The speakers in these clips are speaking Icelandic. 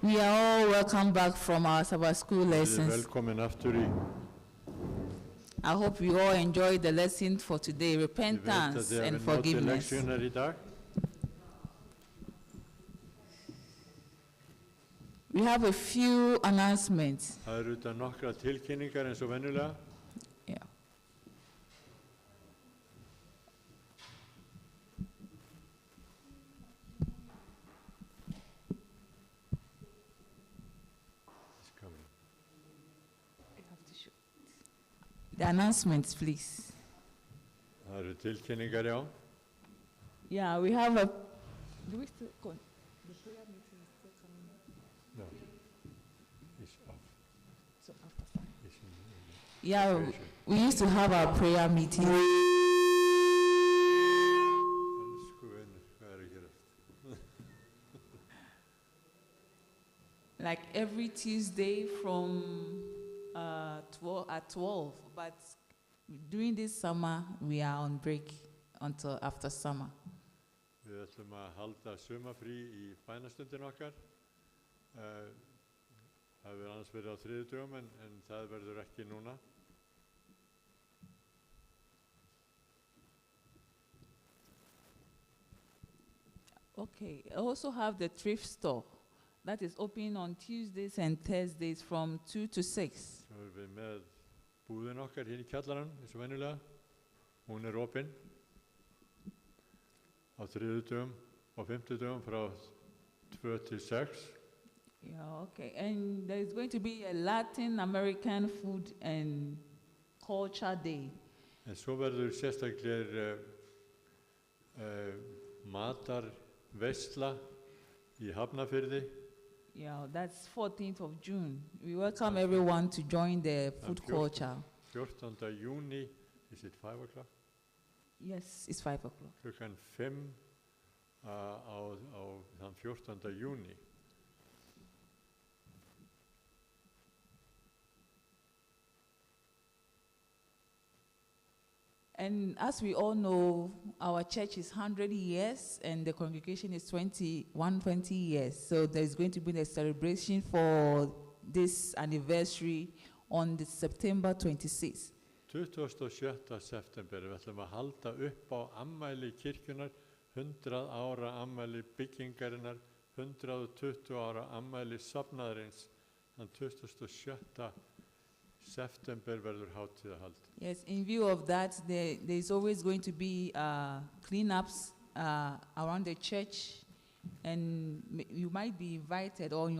We are all welcome back from our Sabbath school lessons. Velkomin aftur í. I hope you all enjoyed the lesson for today, Ég veit að repentance þið and hafið notið forgiveness. leksjónar í dag. We have a few announcements. Það eru auðvitað nokkra tilkynningar eins og venjulega. Yeah. It's coming. The announcements, please. Það eru tilkynningar, já. Yeah, we have a. Do we still go? The prayer meeting is still coming. No. It's off. So after 5. It's in Yeah, preparation. we used to have our prayer meeting. Elsku vinur, hvað er að gerast? Like every Tuesday from 12, but during this summer we are on break until after summer. Við ætlum að halda sumafrí í bænastundin okkar. Það hefur annars verið á þriðjudögum en það verður ekki núna. Okay, I also have the thrift store that is open on Tuesdays and Thursdays from 2 to 6. Svo erum við með búðin okkar hérna í kjallarann, eins og venjulega. Hún er opin á þriðjudögum og fimmtudögum frá 2 til 6. Yeah, okay. And there's going to be a Latin American food and culture day. En svo verður sérstaklega matarveisla í Hafnarfirði. Yeah, that's 14th of June. We welcome everyone to join the food culture. 14. júni, is it 5 o'clock? Yes, it's 5 o'clock. Klukkan 5 á þann 14. júni. And as we all know, our church is 100 years and the congregation is 20 years. So there's going to be a celebration for this anniversary on the September 26th. 27. september, við ætlum að halda upp á ammæli kirkjunar, 100 ára ammæli byggingarinnar, 120 ára ammæli safnaðarins, þann 27. september verður hátíðahald. Yes, in view of that, there's always going to be cleanups around the church, and you might be invited on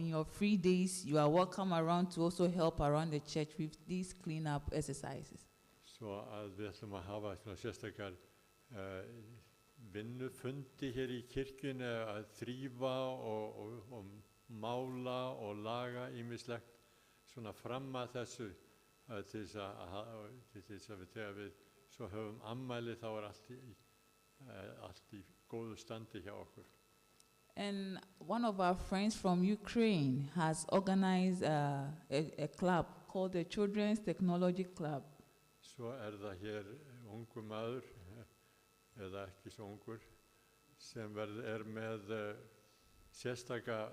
your free days. You are welcome around to also help around the church with these cleanup exercises. Svo að við ætlum að hafa svona sérstakar vinnufundi hér í kirkjunni að þrífa og mála og laga ýmislegt svona fram að þessu til þess að þegar við svo höfum ammæli þá er allt í góðu standi hjá okkur. And one of our friends from Ukraine has organized a club called the Children's Technology Club. Svo það hér ungur maður, eða ekki svo ungur, sem með sérstaka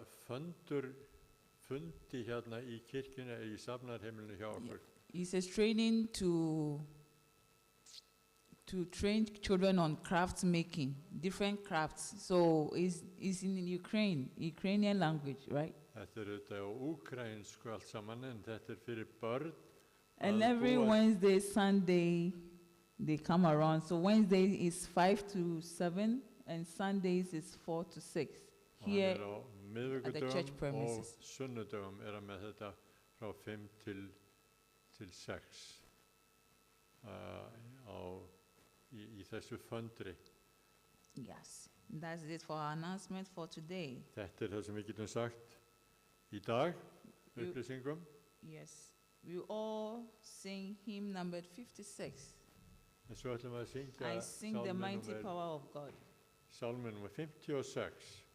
fundi hérna í kirkjunni í safnaðarheimilinu hjá okkur. He says training to train children on craft making, different crafts. So it's in Ukrainian language, right? Þetta auðvitað á úkraínsku allt saman, en þetta fyrir börn. And every Wednesday, Sunday, they come around. So Wednesday is 5 to 7, and Sundays is 4 to 6. Here at the church premises. Og sunnudögum með þetta frá 5 til 6 í þessu fundri. Yes, that's it for our announcement for today. Þetta það sem við getum sagt í dag, upplýsingum. Yes, we all sing hymn number 56. En svo ætlum við að syngja I sing the mighty power of God. Sálmur nummer 56.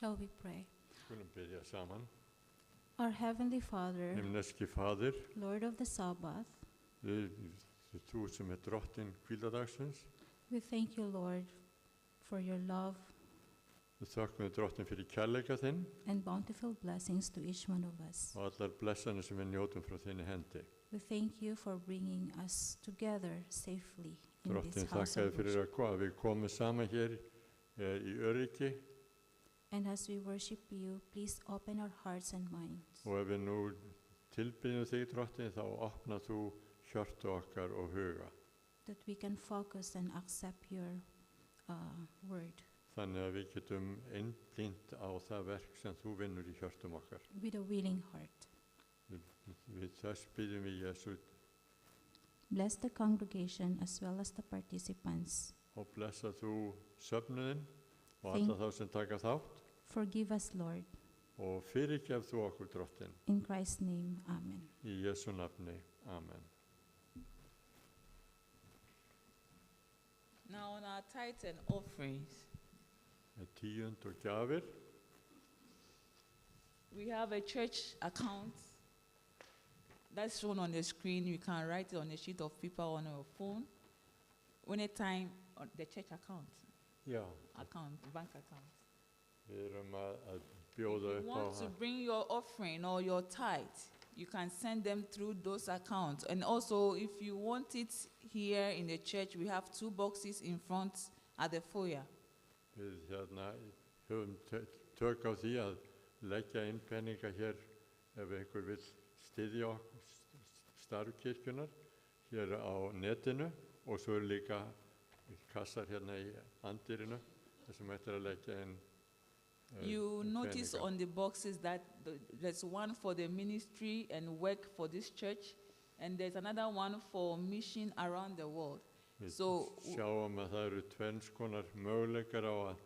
Shall we pray? Skulum byrja saman. Our Heavenly Father, Himneski Fadir, Lord of the Sabbath, þú sem drottinn hvíldardagsins, we thank you, Lord, for your love við þökkum þér drottinn fyrir kærleika þinn and bountiful blessings to each one of us. og allar blessanir sem við njótum frá þinni hendi. We thank you for bringing us together safely in this Drottinn house þakkaði of fyrir worship. að við komum saman hér í öryggi And as we worship you, please open our hearts and minds. og ef við nú tilbyrjum þig drottinn þá opna þú hjörtu okkar og huga. That we can focus and accept your word Þannig að við getum einblínt á það verk sem þú vinnur í hjörtum okkar. with a willing heart. Við þess byggjum við Jésu Bless the congregation as well as the participants. og blessa þú söfnuðinn og Thank- alla þá sem taka þátt Forgive us, Lord. og fyrirgef þú okkur drottinn. In Christ's name, amen. Í Jésu nafni. Amen. Now on our tithes and offerings, Tíund og gjafir. we have a church account that's shown on the screen. You can write it on a sheet of paper on your phone. Anytime on the church account, Já, bank account. við erum að bjóða If you upp á want to bring your offering or your tithe, you can send them through those accounts. And also, if you want it here in the church, we have 2 boxes in front at the foyer. Við höfum tök á því að leggja inn peninga hér ef einhver vill styðja starf kirkjunar hér á netinu og svo líka kassar hérna í andirinu þar sem hægt að leggja inn You notice peninga. on the boxes that there's one for the ministry and work for this church, and there's another one for mission around the world. Við So- sjáum að það eru tvenns konar möguleikar á að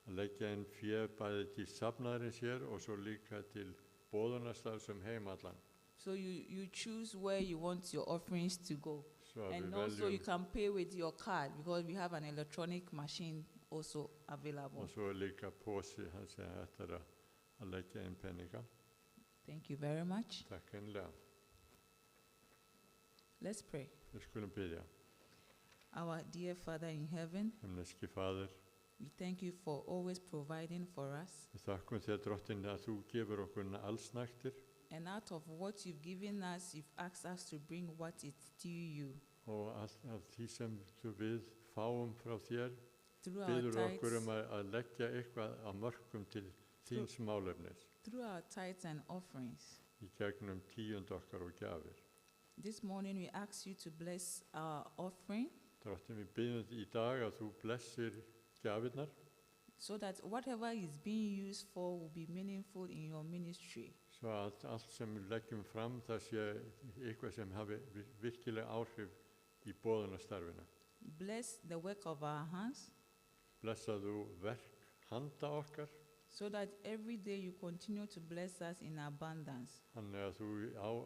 leggja inn fé bæði til safnaðarins hér og svo líka til boðunarstafs heimallan. So you choose where you want your offerings to go. Svo að And við also you veljum can pay with your card because we have an electronic machine also available. og svo líka pósi hann sem hægt að leggja inn peninga. Thank you very much. Takk einlega. Let's pray. Við skulum biðja. Our dear Father in heaven, Himneski Faðir, we thank you for always providing for us. við þakkum þér drottinn að þú gefur okkur allsnægtir And out of what you've given us, you've asked us to bring what is due you. og allt af því sem við fáum frá þér Through our biður okkur tithes, að leggja eitthvað á mörkum til þíns málefnis through our tithes and offerings. í gegnum tíund okkar og gjafir. This morning we ask you to bless our offering Drottinn, við biðjum í dag að þú blessir gjafirnar so that whatever is being used for will be meaningful in your ministry. svo að allt sem við leggjum fram það sé eitthvað sem hafi virkilega áhrif í boðunarstarfinu. Bless the work of our hands Blessaðu verk handa okkar so that every day you continue to bless us in abundance. þannig að þú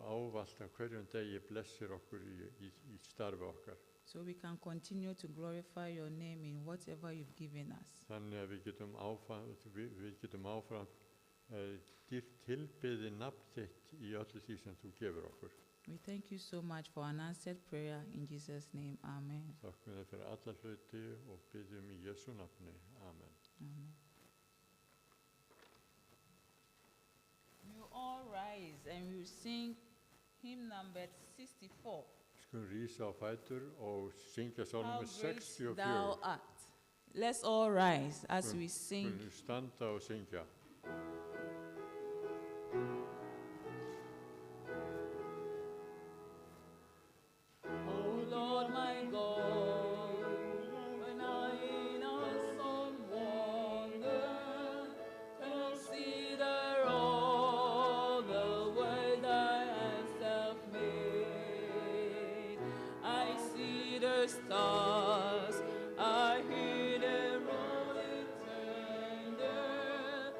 ávallt á hverjum degi blessir okkur í starfi okkar. So we can continue to glorify your name in whatever you've given us. Þannig að við getum áfram tilbyði nafn þitt í öllu því sem þú gefur okkur. We thank you so much for an answered prayer in Jesus' name. Amen. Þakkum þér fyrir alla hluti og biðjum í Jesú nafni. Amen. Amen. You all rise and we will sing hymn number 64. Skulum rísa á fætur og syngja How sálmur great 64. thou art. Let's all rise as we sing. Skulum standa og syngja. Oh Lord my God, when I in awesome wonder consider all the world thy hands have made, I see the stars, I hear them rolling thunder,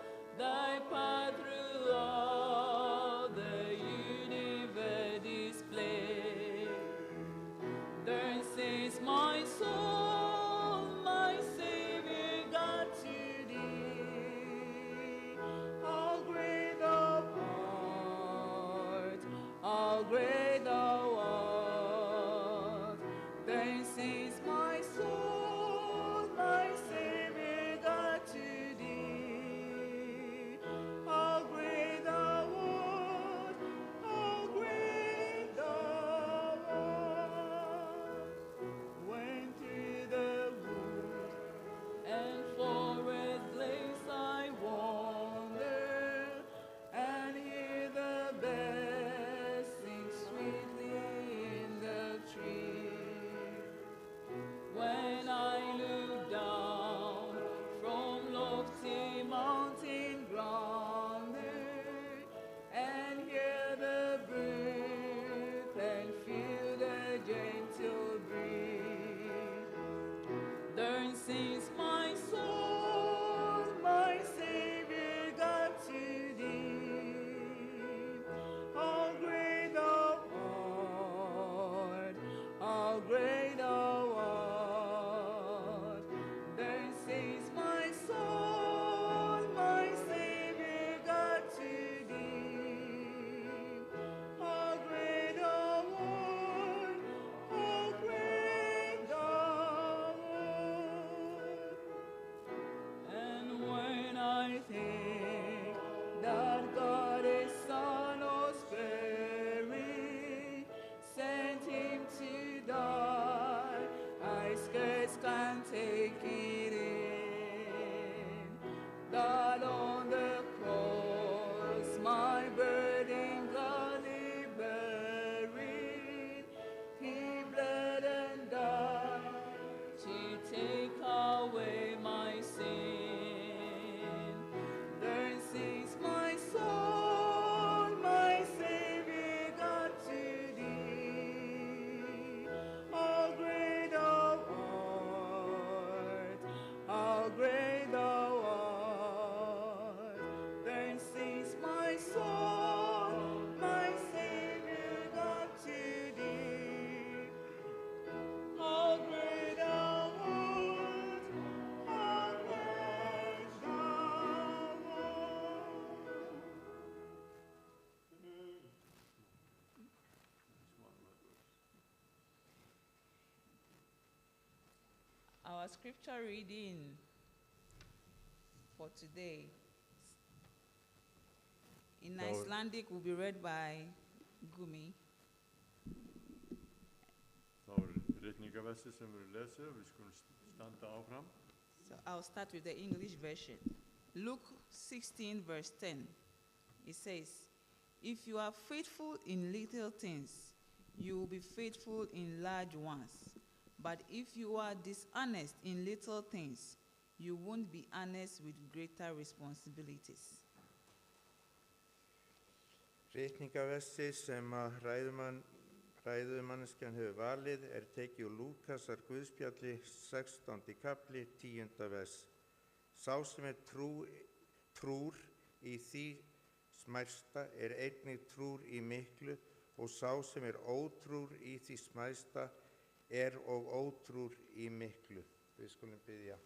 Our scripture reading for today in Þá- Icelandic will be read by Gumi. Þá er ritningaversi sem við lesið og við skulum standa áfram. So I'll start with the English version. Luke 16, verse 10. It says, "If you are faithful in little things, you will be faithful in large ones. But if you are dishonest in little things, you won't be honest with greater responsibilities." Ritningaversi sem að ræðumanneskjan hefur valið er tekið úr Lúkasar Guðspjalli 16. kapli 10. vers. Sá sem er trúr í því smærsta er einnig trúr í miklu og sá sem er ótrúr í því smæsta er og ótrúr í miklu. Við skulum biðja.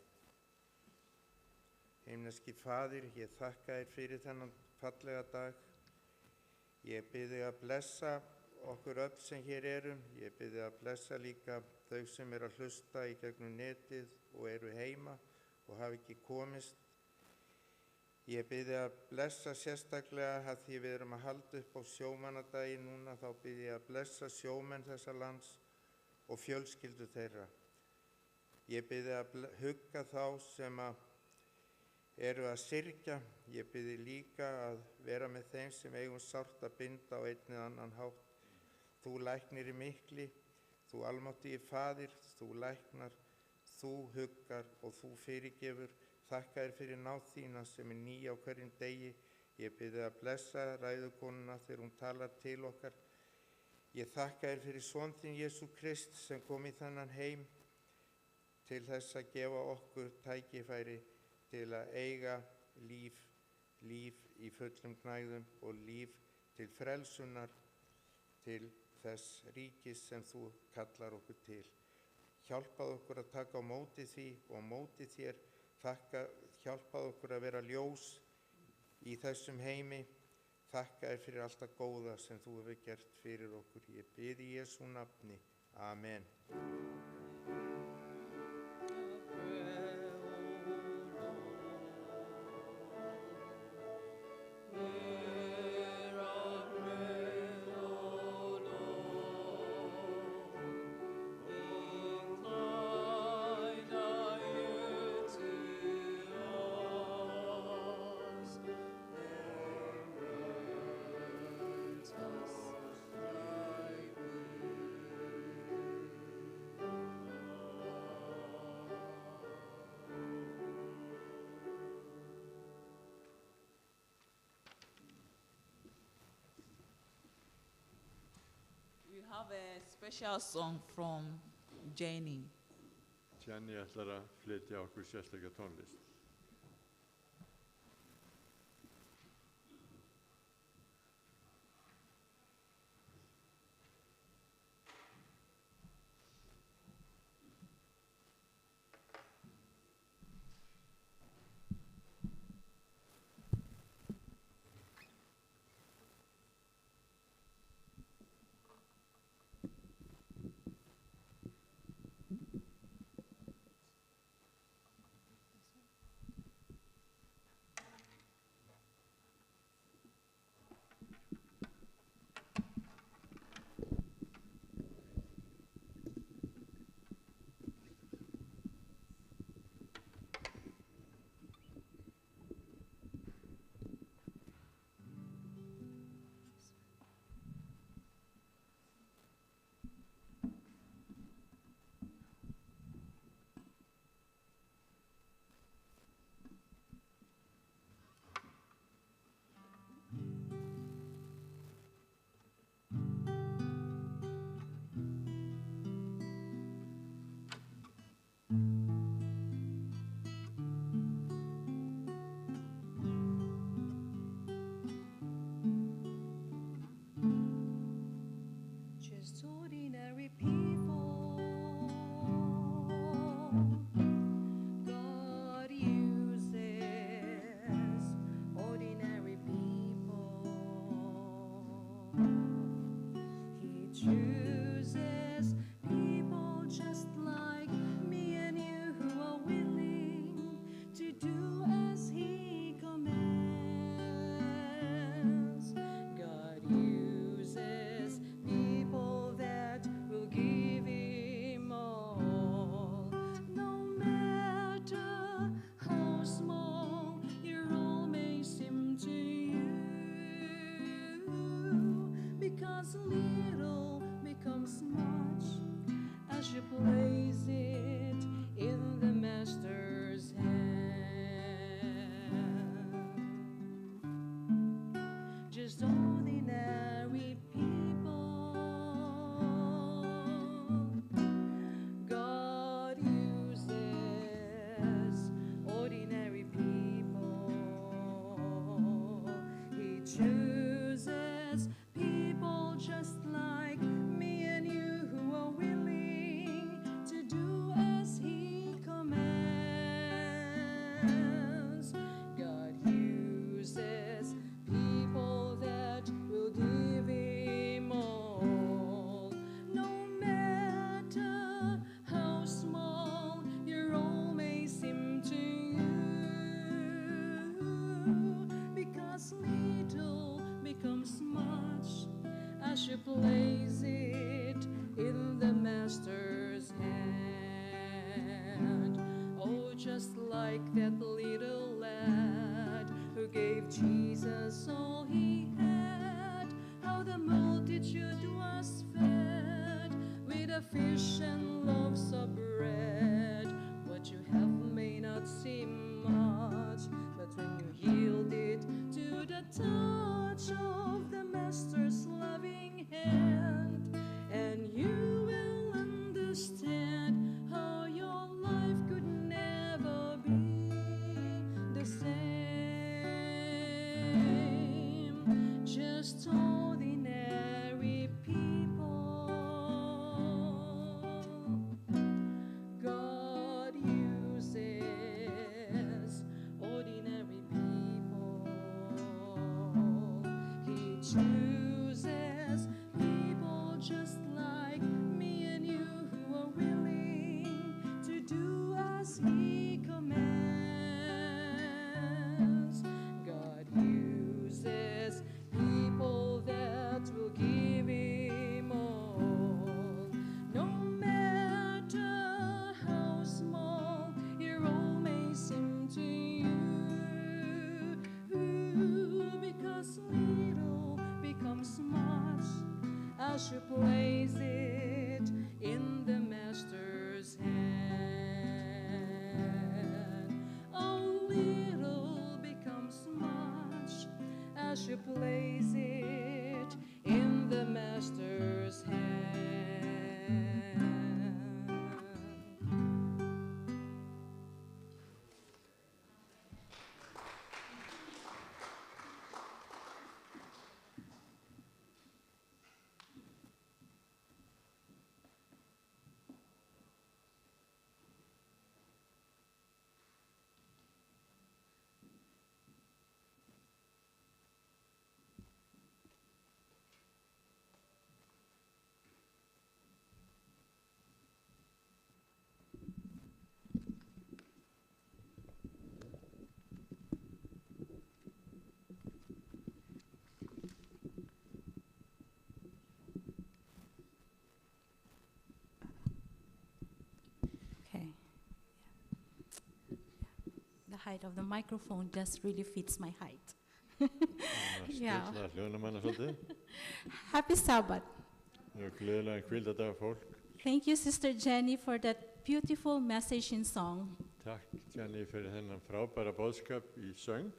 Himneski Faðir, ég þakka þér fyrir þennan fallega dag. Ég bið þig að blessa okkur öll sem hér erum. Ég bið þig að blessa líka þau sem eru að hlusta í gegnum netið og eru heima og hafa ekki komist. Ég bið þig að blessa sérstaklega að því við erum að halda upp á sjómannadaginn núna, þá bið ég að blessa sjómenn þessa lands og fjölskyldu þeirra. Ég bið þig að hugga þá sem eru að syrgja. Ég bið þig líka að vera með þeim sem eigum sárt að binda á einn eða annan hátt. Þú læknir í mikli, þú almáttigi Faðir, þú læknar, þú huggar og þú fyrirgefur. Þakka þér fyrir náð þína sem er ný á hverjum degi. Ég bið þig að blessa ræðukonuna þegar hún talar til okkar. Ég þakka þér fyrir son þín Jesú Krist sem kom í þennan heim til þess að gefa okkur tækifæri til að eiga líf í fullum gnægðum og líf til frelsunar, til þess ríkis sem þú kallar okkur til. Hjálpað okkur að taka á móti því og á móti þér. Hjálpað okkur að vera ljós í þessum heimi. Þakka þér fyrir allt það góða sem þú hefur gert fyrir okkur. Ég bið í Jesú nafni. Amen. We have a special song from Jenny. Jenny ætlar að flytja okkur sérstaklega tónlist. chooses people just like me and you who are willing to do as He commands. God uses people that will give Him all, no matter how small your role may seem to you, because little becomes much as you place it in the Master's hand. Oh, just like that little lad who gave Jesus all he had, how the multitude was fed with a fish and loaves of bread. What you have may not seem much, but when you yield it to the touch of the Master's loving hand, and you will understand how your life could never be the same. Just ordinary people. God uses ordinary people. He chooses people just like me and you who are willing to do as He commands. God uses people that will give Him all, no matter how small your role may seem to you, because little becomes much as you place it in the Master's hand. Oh, little becomes much as you place it in the Master's hand. Okay. The height of the microphone just really fits my height. Já. Stilla hljónumanna svolítið. Happy Sabbath. Og gleðilega hvíldardag fólk. Thank you, Sister Jenny, for that beautiful message in song. Takk Jenny fyrir þennan frábæra boðskap í söng.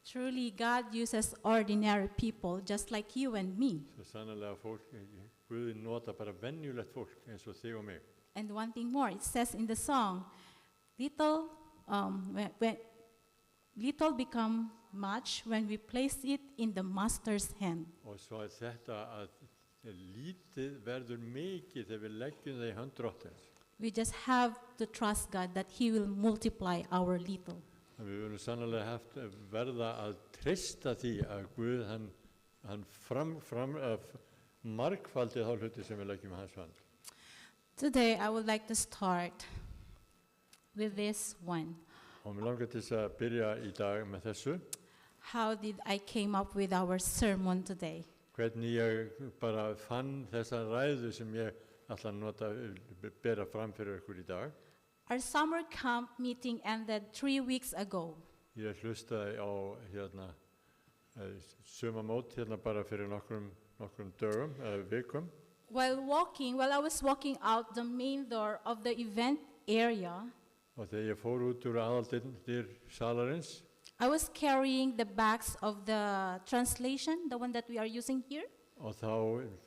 Truly, God uses ordinary people just like you and me. Svo sannarlega fólk, Guði nota bara venjulegt fólk eins og þig og mig. And one thing more, it says in the song, little, when little become much when we place it in the Master's hand. Og svo þetta að lítið verður mikið þegar við leggjum það í hönd Drottins. We just have to trust God that He will multiply our little. Við verðum sannarlega verða að treysta því að Guð hann margfaldið þá hluti sem við leggjum í hans hönd. Today, I would like to start with this one. Og mér langar til þess að byrja í dag með þessu. How did I came up with our sermon today? Hvernig ég bara fann þessa ræðu sem ég ætla að bera fram fyrir ykkur í dag. Our summer camp meeting ended 3 weeks ago. Ég hlustaði á sumamót bara fyrir nokkrum dögum, vikum. While I was walking out the main door of the event area, Og þegar ég fór út úr aðaldyr salarins, I was carrying the bags of the translation, the one that we are using here. og þá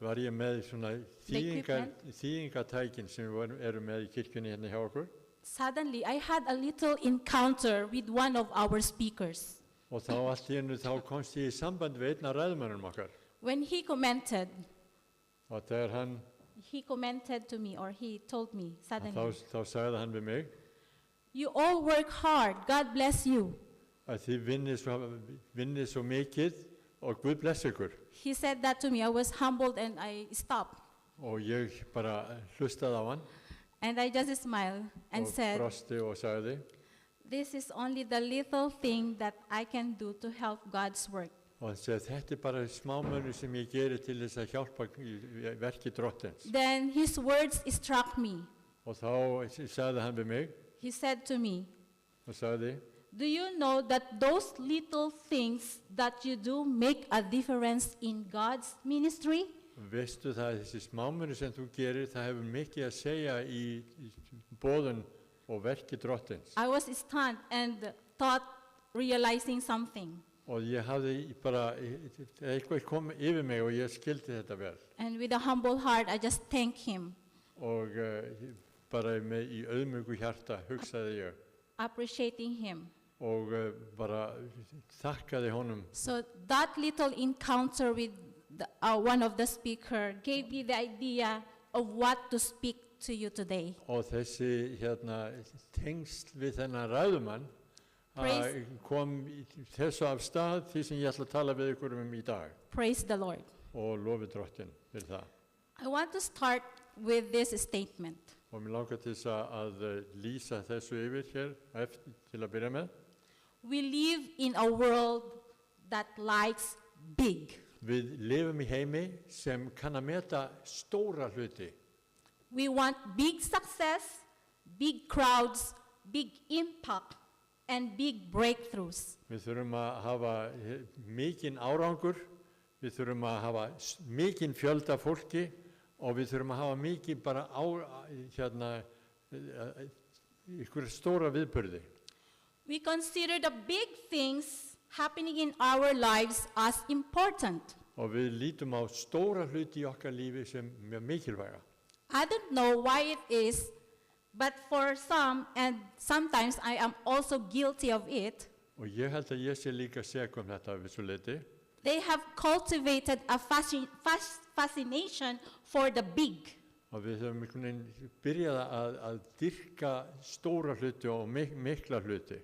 var ég með svona þýðingatækin sem við erum með í kirkjunni hérna hjá okkur. Suddenly, I had a little encounter with one of our speakers. Og þá allt í einu þá komst ég í samband við einn af ræðumönnum okkar. When he commented Og þegar hann, to me, or he told me suddenly, þá sagði hann við mig "You all work hard, God bless you." að þið vinnið svo mikið og Guð bless ykkur. He said that to me. I was humbled and I stopped. Og ég bara hlustaði á hann And I just smiled and og said, brosti og sagði, "This is only the little thing that I can do to help God's work." og hann sagði, þetta er bara smámunur sem ég geri til þess að hjálpa í verki Drottins. Then his words struck me. Og þá sagði hann við mig He said to me, og sagði, "Do you know that those little things that you do make a difference in God's ministry?" veistu það að þessi smámunur sem þú gerir, það hefur mikið að segja í boðun og verki Drottins. I was stunned and thought, realizing something. Og ég hafði bara, eitthvað kom yfir mig og ég skildi þetta vel. And with a humble heart, I just thanked him, Og bara í auðmjúku hjarta hugsaði ég appreciating him. og bara þakkaði honum. So that little encounter with one of the speaker gave me the idea of what to speak to you today. Og þessi tengsl við þennan ræðumann Praise- kom þessu af stað því sem ég ætla að tala við ykkur í dag. Praise the Lord. Og lofi Drottin fyrir það. I want to start with this statement. Og mér langar til þess að lýsa þessu yfir hér til að byrja með. We live in a world that likes big. Við lifum í heimi sem kann að meta stóra hluti. We want big success, big crowds, big impact, and big breakthroughs. Við þurfum að hafa mikinn árangur, við þurfum að hafa mikinn fjölda fólki og við þurfum að hafa mikinn bara ykkur stóra viðburði. We consider the big things happening in our lives as important. Og við lítum á stóra hluti í okkar lífi sem mjög mikilvæga. I don't know why it is, but for some, and sometimes I am also guilty of it, Og ég held að ég sé líka sek þetta af þessu leiti. they have cultivated a fascination for the big. Og við höfum einhvern veginn byrjað að dyrka stóra hluti og mikla hluti.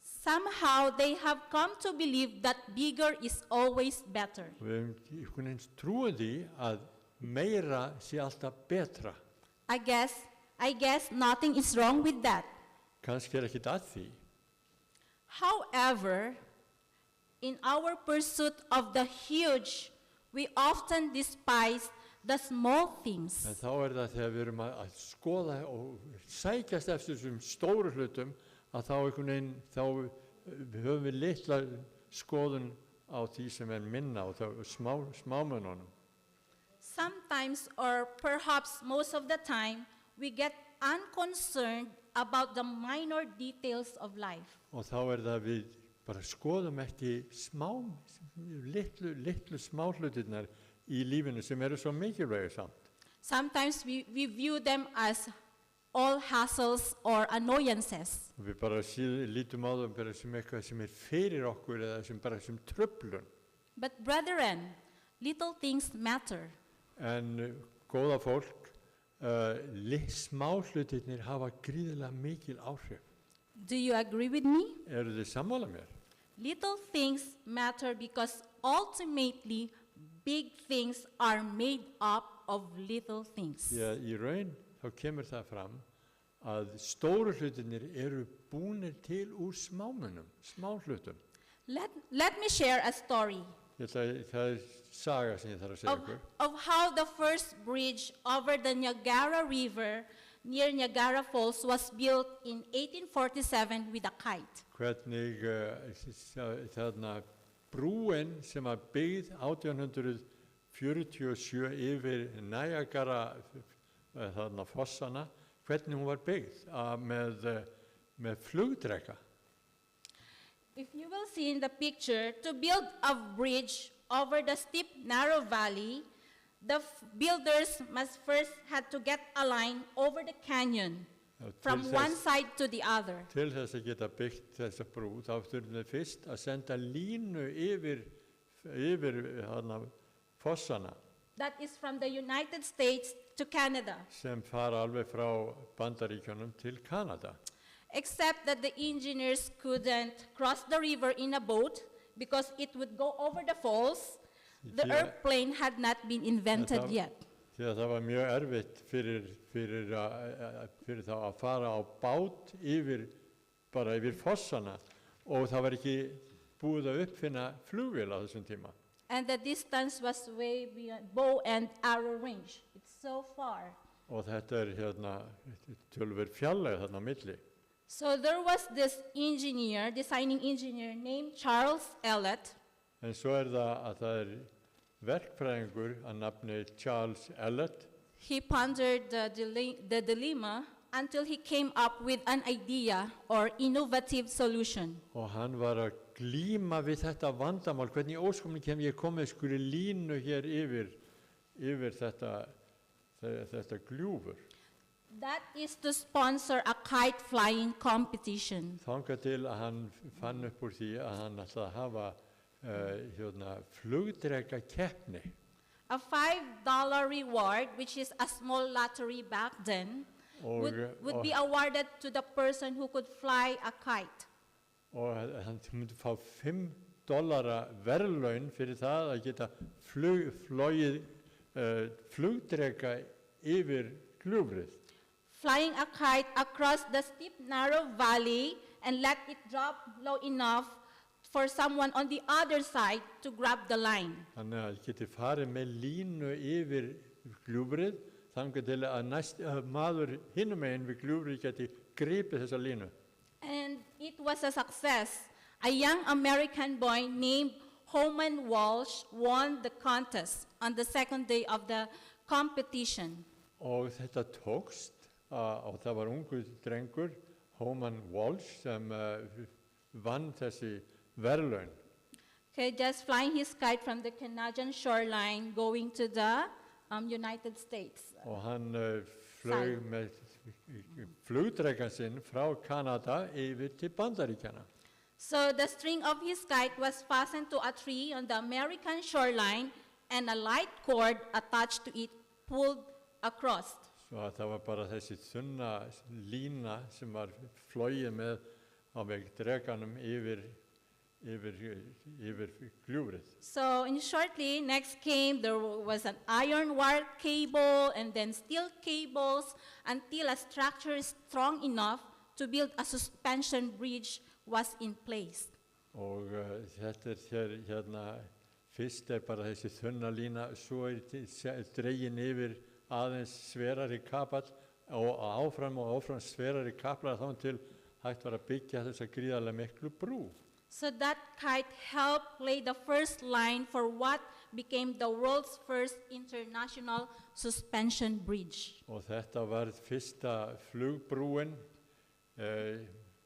Somehow they have come to believe that bigger is always better. Og við höfum einhvern veginn trúið því að meira sé alltaf betra. I guess nothing is wrong with that. Kannski ekkert að því. However, in our pursuit of the huge, we often despise the small things. En þá það þegar við erum að skoða og sækjast eftir þessum stóru hlutum að þá einhvern veginn þá höfum við litla skoðun á því sem minna og þá smámununum. Sometimes, or perhaps most of the time, we get unconcerned about the minor details of life. Og þá það við bara skoðum ekki litlu smáhlutirnar í lífinu sem eru svo mikilvægir samt. Sometimes we view them as all hassles or annoyances. Og við bara lítum á þeim bara sem eitthvað sem fyrir okkur eða sem bara sem tröflun. But brethren, little things matter. En góða fólk, smáhlutirnir hafa gríðarlega mikil áhrif. Do you agree with me? Eru þið sammála mér? Little things matter because ultimately big things are made up of little things. Því að í raun þá kemur það fram að stóru hlutirnir eru búnir til úr smáhlutum. Let me share a story Það saga sem ég þarf að segja ykkur. of how the first bridge over the Niagara River near Niagara Falls was built in 1847 with a kite. Hvernig þarna brúin sem var byggð 1847 yfir Niagara þarna fossana, hvernig hún var byggð með flugdreka. If you will see in the picture, to build a bridge over the steep, narrow valley, the builders must first had to get a line over the canyon. Og from til one þess- side to the other. Til þess að geta byggt þessa brú, þá þurfum við fyrst að senda línu yfir hana fossana That is from the United States to Canada, sem fara alveg frá Bandaríkjunum til Kanada. except that the engineers couldn't cross the river in a boat because it would go over the falls. The Yeah. airplane had not been invented That- yet. Því að það var mjög erfitt fyrir þá að fara á bát bara yfir fossana og það var ekki búið að uppfinna flugvél á þessum tíma. And the distance was way beyond bow and arrow range. It's so far. Og þetta tölver fjallega þarna á milli. So there was this engineer, designing engineer named Charles Ellet. En svo það að verkfræðingur að nafni Charles Ellet. He pondered the dilemma until he came up with an idea or innovative solution. Og hann var að glíma við þetta vandamál, hvernig í ósköpunum ég komið línu hér yfir þetta gljúfur. That is to sponsor a kite flying competition. Þangað til að hann fann upp úr því að hann ætlaði að hafa flugdreka keppni. A $5 reward, which is a small lottery back then, would be awarded to the person who could fly a kite. Og hann myndi fá $5 verðlaun fyrir það að geta flogið flugdreka yfir gljúfrið. Flying a kite across the steep, narrow valley and let it drop low enough for someone on the other side to grab the line. Þannig að geti farið með línu yfir gljúfrið, þangað til að maður hinum megin við gljúfrið geti gripið þessa línu. And it was a success. A young American boy named Holman Walsh won the contest on the second day of the competition. Og þetta tókst og það var ungur drengur, Holman Walsh, sem vann þessi verðlaun. Okay, just flying his kite from the Canadian shoreline going to the United States. Og hann flög með flugdrekan sinn frá Kanada yfir til Bandaríkjana. So the string of his kite was fastened to a tree on the American shoreline and a light cord attached to it pulled across. Svo að það var bara þessi þunna lína sem var flogið með á veg drekanum yfir gljúfrið. So shortly next came, there was an iron wire cable and then steel cables until a structure is strong enough to build a suspension bridge was in place. Og þetta hér fyrst bara þessi þunna lína, svo dregin yfir aðeins sverari kapall og áfram sverari kaplar þá til hægt var að byggja þessa gríðarlega miklu brú. So that kite helped lay the first line for what became the world's first international suspension bridge. Og þetta var fyrsta flugbrúin,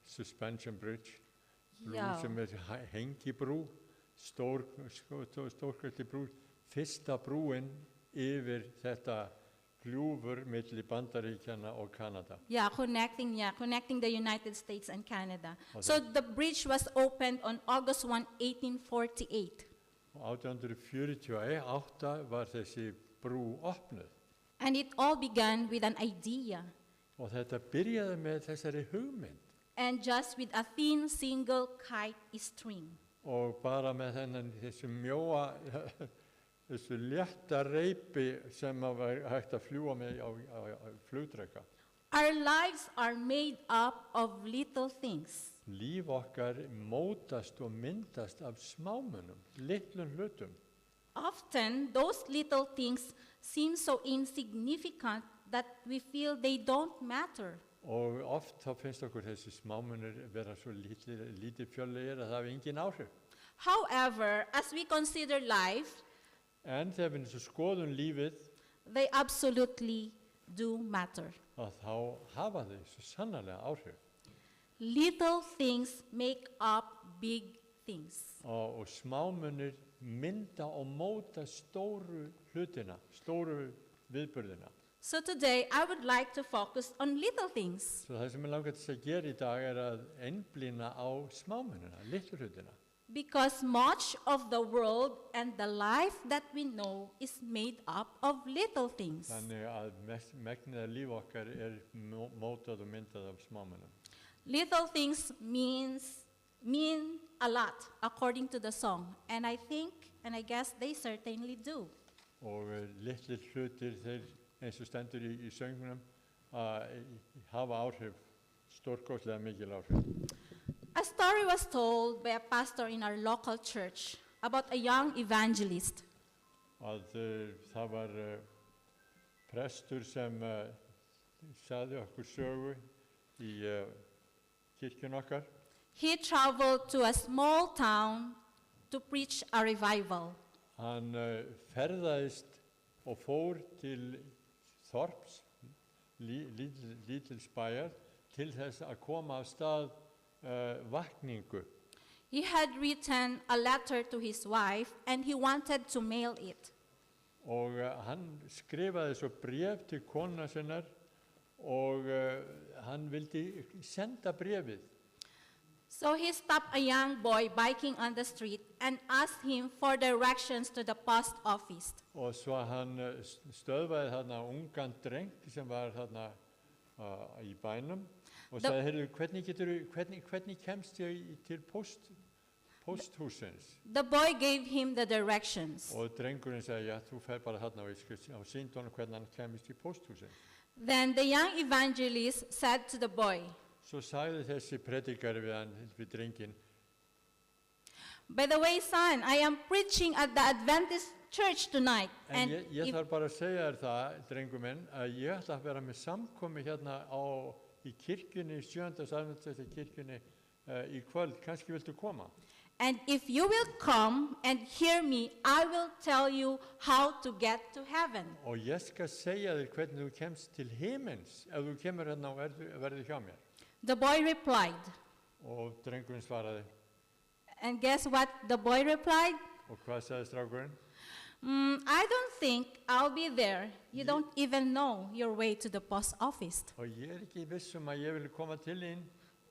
suspension bridge, brú Já. sem hengibrú, stórkvætti brú, fyrsta brúin yfir þetta gljúfur milli Bandaríkjana og Kanada. Connecting the United States and Canada. So the bridge was opened on August 1, 1848. Og 1848 var þessi brú opnuð. And it all began with an idea Og þetta byrjaði með þessari hugmynd and just with a thin single kite string. og bara með þessu mjóa, þessu létta reipi sem var hægt að fljúa með á flugdreka. Our lives are made up of little things. Líf okkar mótast og myndast af smámunum, litlum hlutum. Often, those little things seem so insignificant that we feel they don't matter. Og oft þá finnst okkur þessi smámunir vera svo lítið fjöllegir að það hafi engin áhrif. However, as we consider life, En þegar við skoðum lífið, they absolutely do matter. að þá hafa þau svo sannarlega áhrif. Little things make up big things. Og smámunir mynda og móta stóru hlutina, stóru viðburðina. So today I would like to focus on little things Svo það sem ég langar til að gera í dag að einblína á smámunina, litlu hlutina. because much of the world and the life that we know is made up of little things. Þannig að megnið af líf okkar mótað og myndað af smámunum. Little things mean a lot according to the song, and I think and I guess they certainly do. Og litlir hlutir þeir eins og stendur í söngunum hafa áhrif, stórkostlega mikil áhrif. A story was told by a pastor in our local church about a young evangelist. Það var prestur sem sagði okkur sögu í kirkjun okkar. He traveled to a small town to preach a revival. Hann ferðaðist og fór til þorps, lítils bæjar, til þess að koma af stað vakningu. He had written a letter to his wife and he wanted to mail it. Og hann skrifaði svo bréf til kona sinnar og hann vildi senda bréfið. So he stopped a young boy biking on the street and asked him for directions to the post office. Og svo hann stöðvaði þarna ungan dreng sem var þarna í bænum og sagði, heyrðu, hvernig kemst ég til posthúsins? The boy gave him the directions. Og drengurinn sagði, já, þú fer bara þarna og sýndi honum hvernig hann kemist í posthúsin. Then the young evangelist said to the boy, Svo sagði þessi predikari við drenginn, by the way, son, I am preaching at the Adventist church tonight. en ég þarf bara að segja þér það, drengur minn, að ég ætla að vera með samkomi hérna í kirkjunni, 7. Adventista kirkjunni í kvöld, kannski viltu koma? And if you will come and hear me, I will tell you how to get to heaven. Og ég skal segja þér hvernig þú kemst til himins ef þú kemur hérna og verður hjá mér. The boy replied. Og drengurinn svaraði, And guess what the boy replied? og hvað sagði strákurinn? I don't think I'll be there. You don't even know your way to the post office. Og ég ekki viss að ég vil koma til þín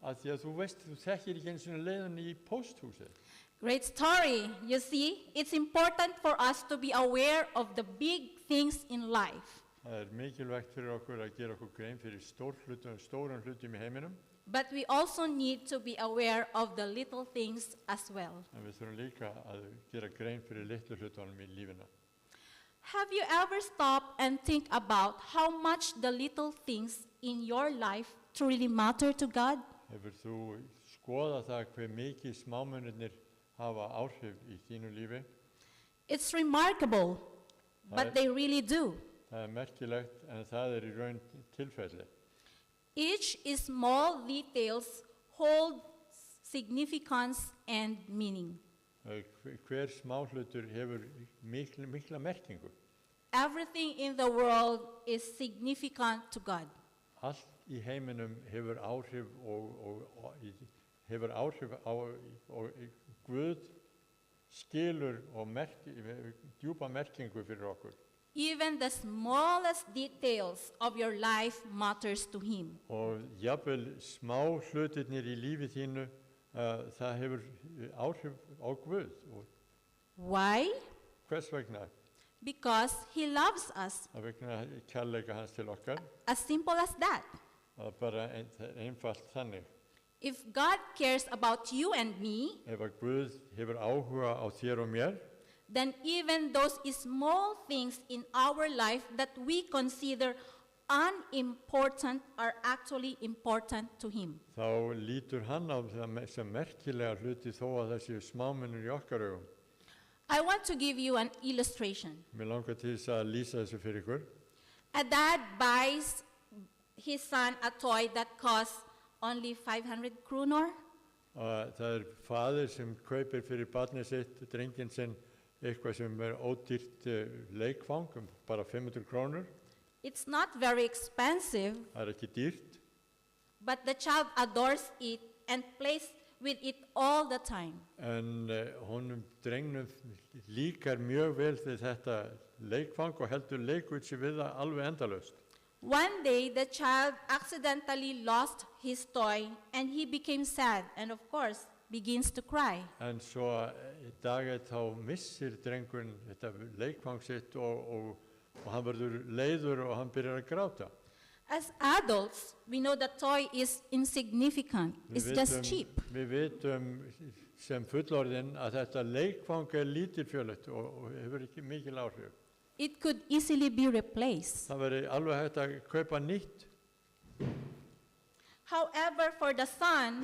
að því að þú veist, þú þekkir ekki eins og leiðin í posthúsið. Great story. You see, it's important for us to be aware of the big things in life. Það mikilvægt fyrir okkur að gera okkur grein fyrir stórum hlutum í heiminum, But we also need to be aware of the little things as well. en við þurfum líka að gera grein fyrir litlu hlutunum í lífinu. Have you ever stopped and think about how much the little things in your life truly matter to God? Hefur þú skoðað það hve mikið smámunirnir hafa áhrif í þínu lífi? It's remarkable, but they really do. Það merkilegt, en það í raun tilfelli. Each small details hold significance and meaning. Hver smáhlutur hefur mikla merkingu. Everything in the world is significant to God. Allt í heiminum hefur áhrif og Guð skilur og djúpa merkingu fyrir okkur. Even the smallest details of your life matters to him. Og jafnvel smá hlutirnir í lífi þínu, það hefur áhrif á Guð. Og Why? hvers vegna? Because he loves us. Það vegna kærleika hans til okkar. As simple as that. Það er bara einfalt þannig. If God cares about you and me, Ef að Guð hefur áhuga á þér og mér, then even those small things in our life that we consider unimportant are actually important to him. þá lítur hann á það sem merkilega hluti þó að það séu smámunir í okkar augum. I want to give you an illustration. Mér langar til þess að lýsa þessu fyrir ykkur. A dad buys his son a toy that costs only 500 kronor. Það faðir sem kaupir fyrir barnið sitt, drenginn sinn, eitthvað sem ódýrt leikfang, bara 500 krónur. It's not very expensive, Það ekki dýrt, but the child adores it and plays with it all the time. en drengnum líkar mjög vel við þetta leikfang og heldur leikvitsi við það alveg endalaust. One day, the child accidentally lost his toy and he became sad and, of course, begins to cry. En svo í dag þá missir drengurinn þetta leikfang sitt og hann verður leiður og hann byrjar að gráta. As adults, we know the toy is insignificant. It's just cheap. Við vitum sem fullorðin að þetta leikfang lítilfjörlegt og hefur ekki mikil áhrif. It could easily be replaced. Það verður alveg hægt að kaupa nýtt. However, for the son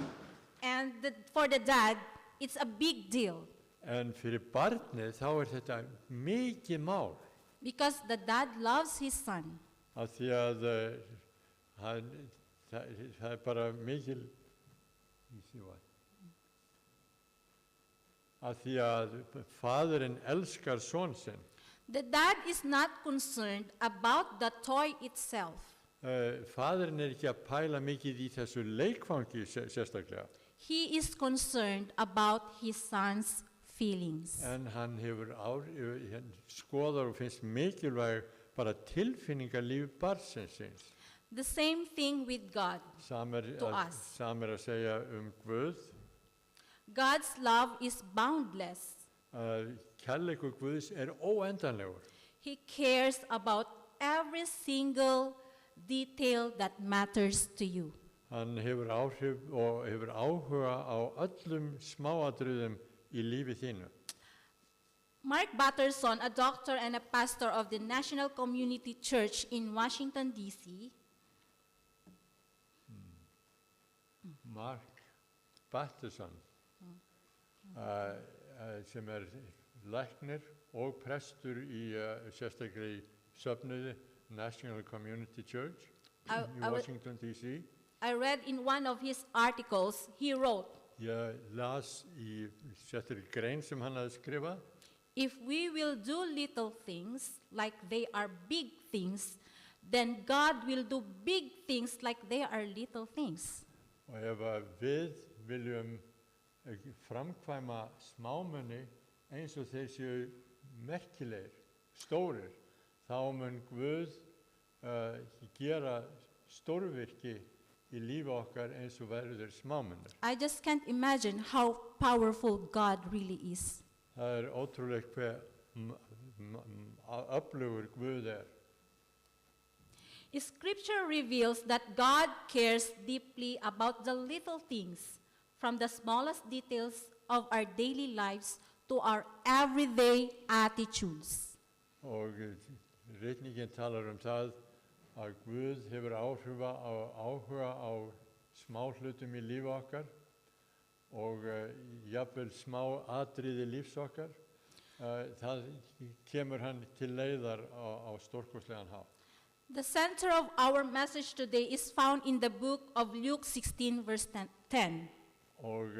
and for the dad, it's a big deal En fyrir barnið þá þetta mikið mál. because the dad loves his son. Af því að það bara mikil af því að faðirinn elskar son sinn. The dad is not concerned about the toy itself. Faðirinn ekki að pæla mikið í þessu leikfangi sérstaklega, He is concerned about his son's feelings. en hann hefur skoðar og finnst mikilvæg bara tilfinningarlíf barnsins síns. The same thing with God. To us. Sam að segja Guð, God's love is boundless. kærleikur Guðs óendanlegur. He cares about every single detail that matters to you. Hann hefur áhrif og hefur áhuga á öllum smáatriðum í lífi þínu. Mark Batterson, a doctor and a pastor of the National Community Church in Washington, D.C., Mark Batterson, sem læknir og prestur í sérstaklega í söfnuði National Community Church í Washington, D.C. I read in one of his articles, he wrote, Ég las í sérstaklega grein sem hann hafði skrifað. if we will do little things like they are big things, then God will do big things like they are little things. Og ef að við viljum framkvæma smámuni eins og þeir séu merkilegir, stórir, þá mun Guð gera stórvirki í lífi okkar eins og verður smámunir. I just can't imagine how powerful God really is. Það ótrúlegt hve öflugur Guð Scripture reveals that God cares deeply about the little things, from the smallest details of our daily lives to our everyday attitudes. Og ritningin talar það að Guð hefur áhuga á smáhlutum í lífi okkar og jafnvel smá atriði lífs okkar. Það kemur hann til leiðar á stórkostlegan hátt. The center of our message today is found in the book of Luke 16, verse 10. Og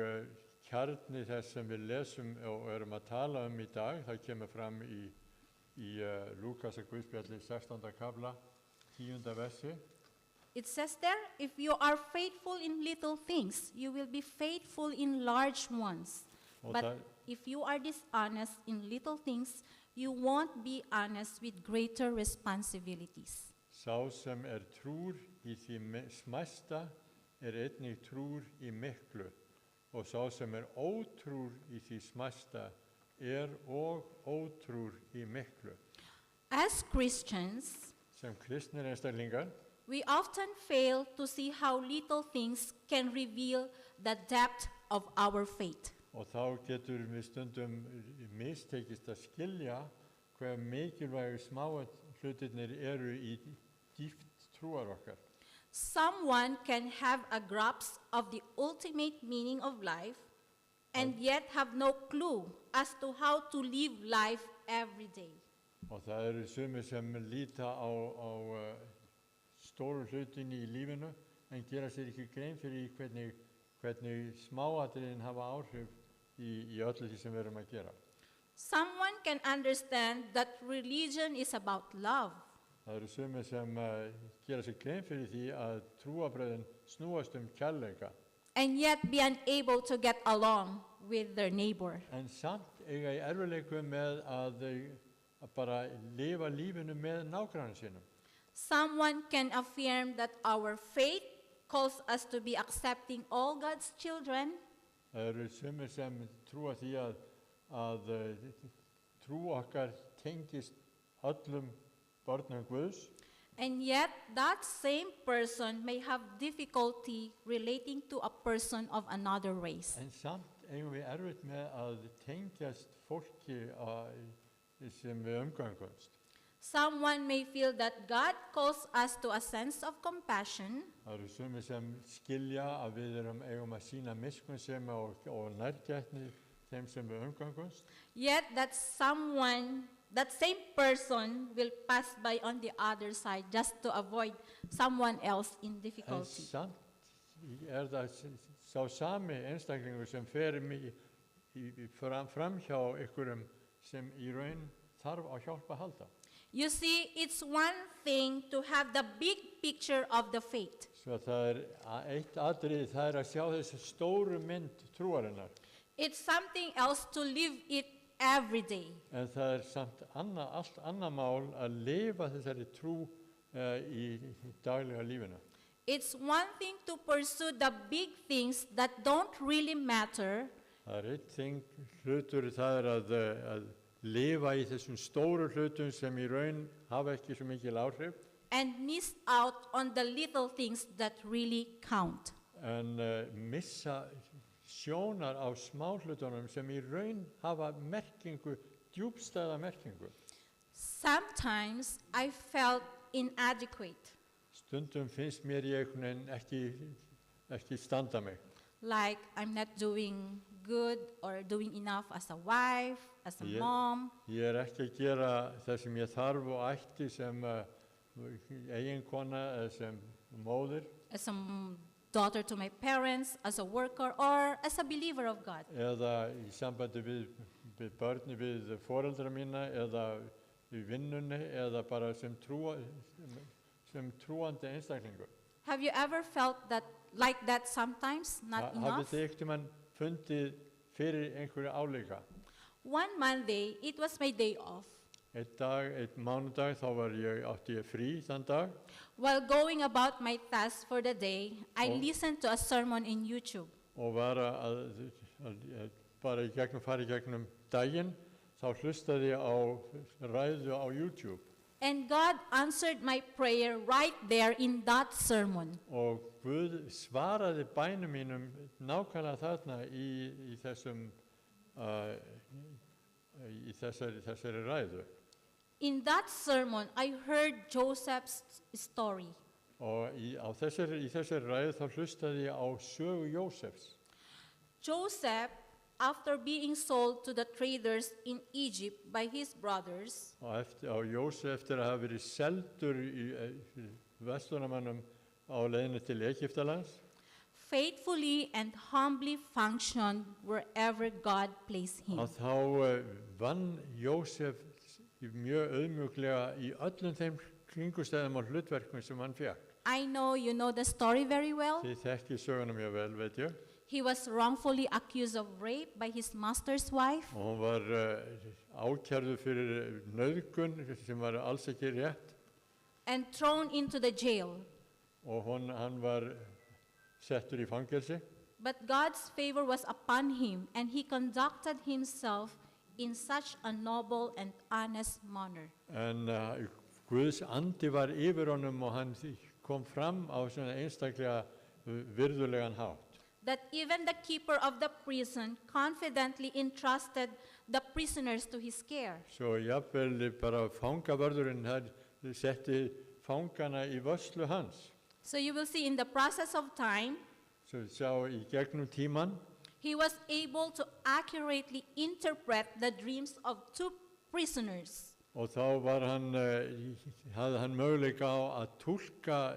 kjarni þess sem við lesum og erum að tala í dag, það kemur fram í Lúkasar Guðspjalli 16. kafla, 10. versi. It says there, if you are faithful in little things, you will be faithful in large ones. Og But það- if you are dishonest in little things, you won't be honest with greater responsibilities. Sá sem trúr í því smæsta einnig trúr í miklu, og sá sem ótrúr í því smæsta og ótrúr í miklu. As Christians, Sem kristnir einstaklingar we often fail to see how little things can reveal the depth of our faith. og þá getur við stundum mistekist að skilja hve mikilvægu smáhlutirnir í dýpt trúar okkar. Someone can have a grasp of the ultimate meaning of life and yet have no clue as to how to live life every day. Og það sumir sem líta á stóru hlutinni í lífinu en gera sér ekki grein fyrir hvernig smáatriðin hafa áhrif í öllu því sem við erum að gera. Someone can understand that religion is about love, Það sumir sem gera sér grein fyrir því að trúarbrögðin snúast kærleika, and yet be unable to get along with their neighbor. en samt eiga í erfiðleikum með að bara lifa lífinu með nágrannar sínum. Someone can affirm that our faith calls us to be accepting all God's children, Það eru sumir sem trúa því að trú okkar tengist öllum börnum Guðs, and yet that same person may have difficulty relating to a person of another race. en samt eigum við erfitt með að tengjast fólki sem við umgangumst. Someone may feel that God calls us to a sense of compassion, Það eru sumir sem skilja að við eigum að sýna miskunnsemi og nærgætni þeim sem við umgangumst, yet that same person will pass by on the other side just to avoid someone else in en difficulty. samt það sá sami einstaklingur sem fer fram hjá einhverjum sem í raun þarf á hjálp að halda. You see, it's one thing to have the big picture of the faith. Svo það eitt atriði, það að sjá þessi stóru mynd trúarinnar, It's something else to live it every day. en það samt allt annað mál að lifa þessari trú í daglega lífinu. It's one thing to pursue the big things that don't really matter, Það eitt hlutur, það að lifa í þessum stóru hlutum sem í raun hafa ekki svo mikil áhrif, and miss out on the little things that really count. en missa sjónar á smáhlutunum sem í raun hafa merkingu, djúpstæða merkingu. Sometimes I felt inadequate, Stundum finnst mér ég ekki standa mig. like I'm not doing good or doing enough as a wife, as a Yeah. mom, Ég ekki að gera það sem ég þarf og ætti sem eiginkona eða sem móðir as a daughter to my parents, as a worker, or as a believer of God. eða í sambandi við börni, við foreldra mína eða í vinnunni eða bara sem trúandi einstaklingur. Have you ever felt that like that sometimes, not Hafið enough? þið einhvern fundið fyrir einhverju álíka? One Monday, it was my day off. Einn mánudag þá átti ég frí þann dag While going about my tasks for the day, I Oh. listened to a sermon in YouTube. og var að bara fara í gegnum daginn, þá hlustaði ég á ræðu á YouTube And God answered my prayer right there in that sermon. og Guð svaraði bænum mínum nákvæmlega þarna í þessari ræðu. In that sermon, I heard Joseph's story. Og í þessari ræðu þá hlustaði ég á sögu Jósefs. Joseph, after being sold to the traders in Egypt by his brothers, Og Jósef eftir að hafa verið seldur í verslunarmönnum á leiðinni til Egyptalands, faithfully and humbly functioned wherever God placed him. að þá vann Jósef mjög auðmjúklega í öllum þeim kringustæðum og hlutverkum sem hann fékk. I know you know the story very well. Þið þekkið söguna mjög vel, veit ég. He was wrongfully accused of rape by his master's wife. Og hann var ákærður fyrir nauðgun sem var alls ekki rétt And thrown into the jail. og hann var settur í fangelsi. But God's favor was upon him, and he conducted himself in such a noble and honest manner. En Guðs andi var yfir honum og hann kom fram á svona einstaklega virðulegan hátt. That even the keeper of the prison confidently entrusted the prisoners to his care. Svo jafnvel bara fangavörðurinn setti fangana í vörslu hans. So you will see in the process of time, Svo sjá í gegnum tíman, he was able to accurately interpret the dreams of two prisoners. og þá hafði hann möguleika á að túlka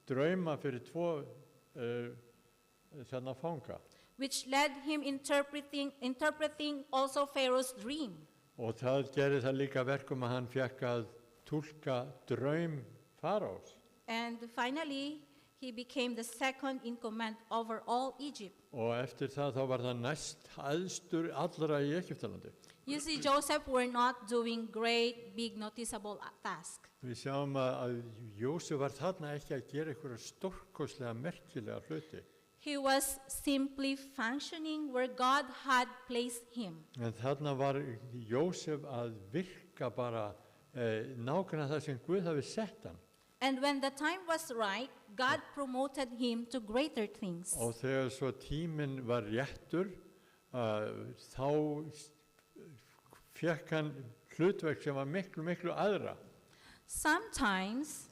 drauma fyrir tvo þarna fanga. Which led him interpreting also Pharaoh's dream. Og það gerði það líka verkum að hann fékk að túlka draum Faraós. And finally, he became the second in command over all Egypt. Og eftir það þá var það næst æðstur allra í Egyptalandi. You see, Joseph were not doing great, big, noticeable tasks. Við sjáum að Jósef var þarna ekki að gera einhverja stórkostlega merkilega hluti. He was simply functioning where God had placed him. En þarna var Jósef að virka bara nákvæmlega það sem Guð hafi sett hann. And when the time was right, God promoted him to greater things. Og þegar svo tíminn var réttur, þá fekk hann hlutverk sem var miklu, miklu aðra. Sometimes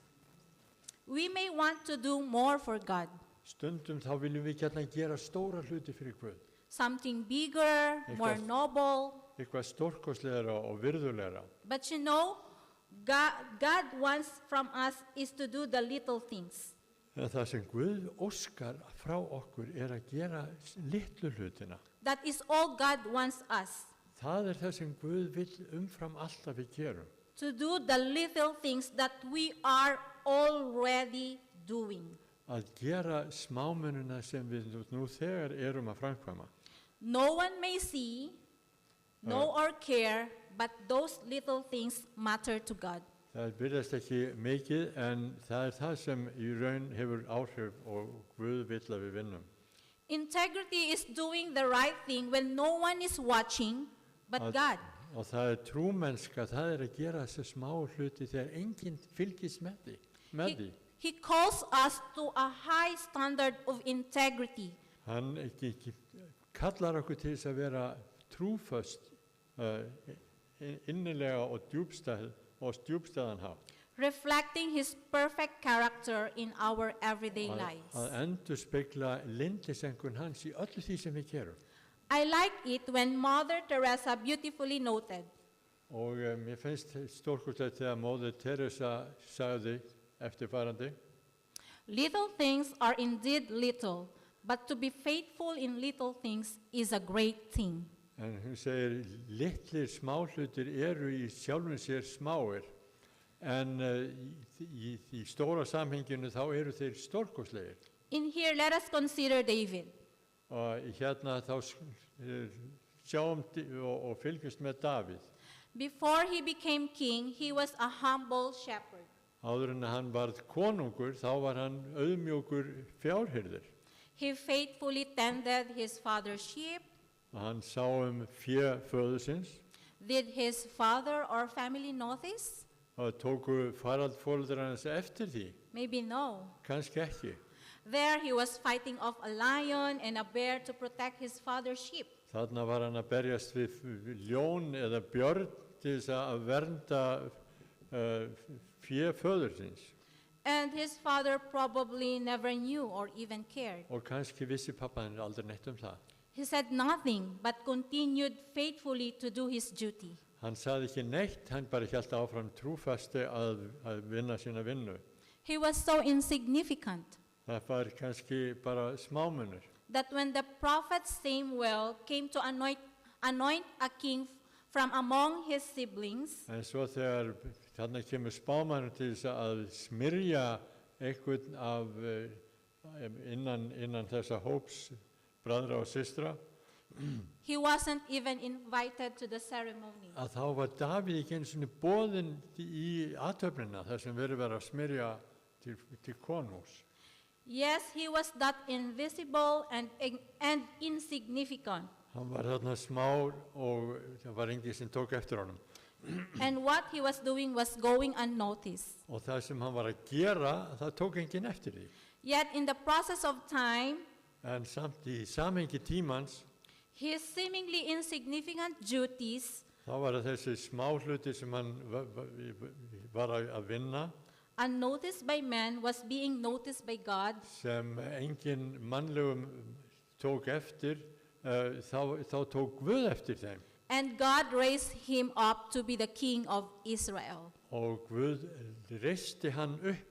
we may want to do more for God, Stundum þá viljum við gjarnan gera stóra hluti fyrir Guð. something bigger, more Because- noble. Eitthvað stórkostlegra og virðulegra. But you know, God wants from us is to do the little things. En það sem Guð óskar frá okkur að gera litlu hlutina. That is all God wants us, Það það sem Guð vill umfram allt að við gerum. to do the little things that we are already doing. Að gera smámununa sem við nú þegar erum að framkvæma. No one may see, know or care, but those little things matter to God. Það byrjast ekki mikið en það það sem í raun hefur áhrif og Guð vill að við vinnum. Integrity is doing the right thing when no one is watching but Að- God. Og það trúmennska, það að gera þessi smá hluti þegar enginn fylgist með því. He calls us to a high standard of integrity. Hann ekki kallar okkur til þess að vera trúföst innilega og djúpstæðan hátt. Reflecting his perfect character in our everyday lives. Að endurspegla lindisengun hans í öllu því sem við gerum. I like it when Mother Teresa beautifully noted, Og mér finnst stórkostlegt þegar móðir Teresa sagði eftirfarandi: little things are indeed little, but to be faithful in little things is a great thing. En hún segir, litlir smáhlutir eru í sjálfum sér smáir, en í stóra samhenginu þá eru þeir stórkostlegir. In here, let us consider David. Og hérna þá sjáum og fylgjumst með Davíð. Before he became king, he was a humble shepherd. Áður en hann varð konungur, þá var hann auðmjúkur fjárhirðir. He faithfully tended his father's sheep. Og hann sá fé föðursins Did his father or family know this? og tóku faraldforeldrar hans eftir því. Maybe no. Kannski ekki. There he was fighting off a lion and a bear to protect his father's sheep. Þarna var hann að berjast við ljón eða björn til þess að vernda fé föðursins. And his father probably never knew or even cared. Og kannski vissi pappa hann aldrei neitt það. He said nothing but continued faithfully to do his duty. Hann sagði ekki neitt, hann bara hélt áfram trúfasti að vinna sína vinnu. He was so insignificant Það var kannski bara smámunur. that when the prophet Samuel came to anoint a king from among his siblings, En svo þegar þarna kemur spámanur til þess að smyrja einhvern af innan þessa hóps bræðra og systra, he wasn't even invited to the ceremony. að þá var Davíð ekki einu sinni boðinn í athöfnina þar sem verið að smyrja til konungs. Yes, he was that invisible and insignificant. Hann var þarna smár og það var enginn sem tók eftir honum. And what he was doing was going unnoticed. Og það sem hann var að gera, það tók enginn eftir því. Yet in the process of time, En samt í samhengi tímans, his seemingly insignificant duties, þá var það þessi smá hluti sem hann var að vinna, unnoticed by men, was being noticed by God. sem enginn mannlegum tók eftir, þá tók Guð eftir þeim. And God raised him up to be the king of Israel. Og Guð reisti hann upp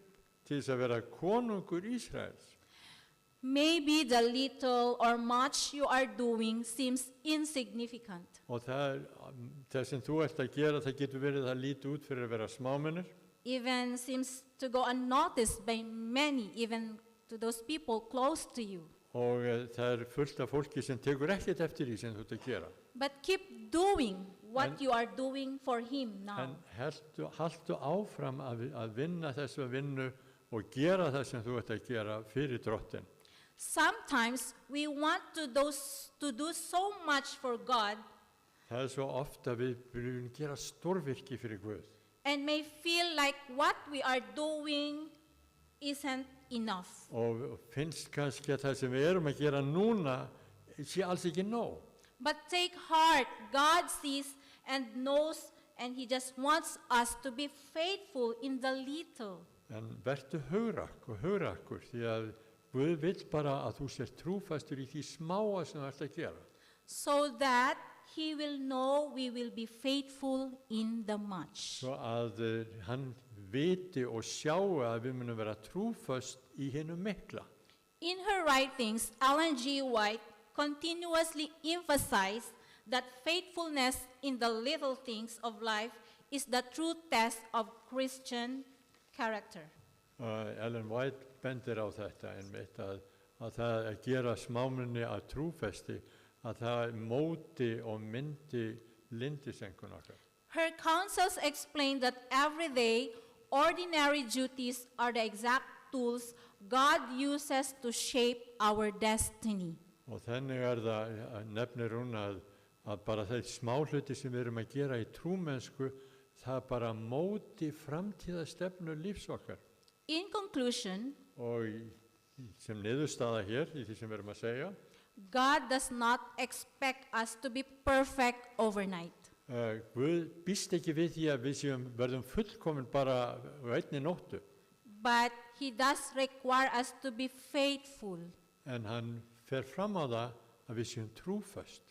til þess að vera konungur Ísraels. Maybe the little or much you are doing seems insignificant. Og það sem þú ert að gera, það getur verið að líti út fyrir að vera smámunur. Even seems to go unnoticed by many, even to those people close to you. Og það fullt af fólki sem tekur ekkert eftir því sem þú ert að gera. But keep doing what And- you are doing for Him now. En haltu áfram að vinna þessu vinnu og gera það sem þú ert að gera fyrir drottin. Sometimes we want to do so much for God Það svo ofta við viljum gera stórvirki fyrir Guð and may feel like what we are doing isn't enough. og finnst kannski að það sem við erum að gera núna sé alls ekki nóg. But take heart, God sees and knows, and He just wants us to be faithful in the little. En vertu hugrakkur því að Guð vill bara að þú sér trúfastur í því smáa sem þú ert að gera. So that He will know we will be faithful in the much. Svo að hann viti og sjáu að við munum vera trúfast í hinu mikla. In her writings, Ellen G. White continuously emphasized that faithfulness in the little things of life is the true test of Christian character. Ellen White bendir á þetta einmitt að það að gera smámunni að trúfesti að það móti og myndi lindisenkun okkar. Her counsels explain that everyday, ordinary duties are the exact tools God uses to shape our destiny. Og þannig það nefnir hún að bara þeir smáhluti sem við erum að gera í trúmennsku það bara móti framtíðastefnu lífs okkar. In conclusion, Og sem niðurstaða hér í því sem við erum að segja, God does not expect us to be perfect overnight. Guð býst ekki við því að við verðum fullkomin bara á einni nóttu, But He does require us to be faithful. en hann fer fram á það að við séum trúfast.